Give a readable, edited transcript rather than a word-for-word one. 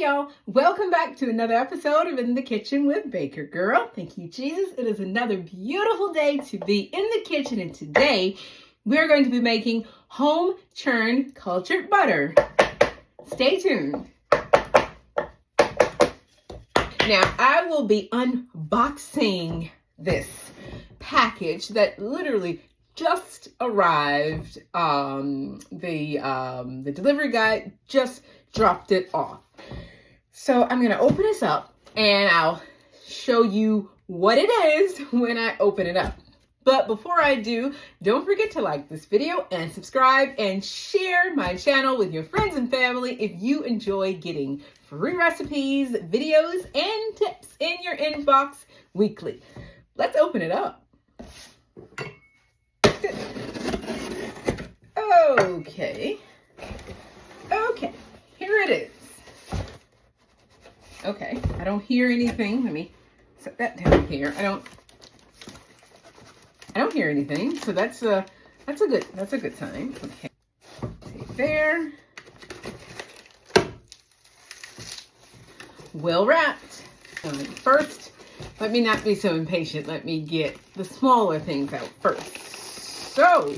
y'all. Welcome back to another episode of In the Kitchen with Baker Girl. Thank you, Jesus. It is another beautiful day to be in the kitchen, and today we're going to be making home churned cultured butter. Stay tuned. Now, I will be unboxing this package that literally just arrived. The delivery guy just dropped it off. So I'm gonna open this up and I'll show you what it is when I open it up. But before I do, don't forget to like this video and subscribe and share my channel with your friends and family if you enjoy getting free recipes, videos, and tips in your inbox weekly. Let's open it up. Okay, here it is. Okay, I don't hear anything. Let me set that down here. I don't hear anything, so that's a good sign. Okay, take there. Well wrapped. First, let me not be so impatient. Let me get the smaller things out first. So,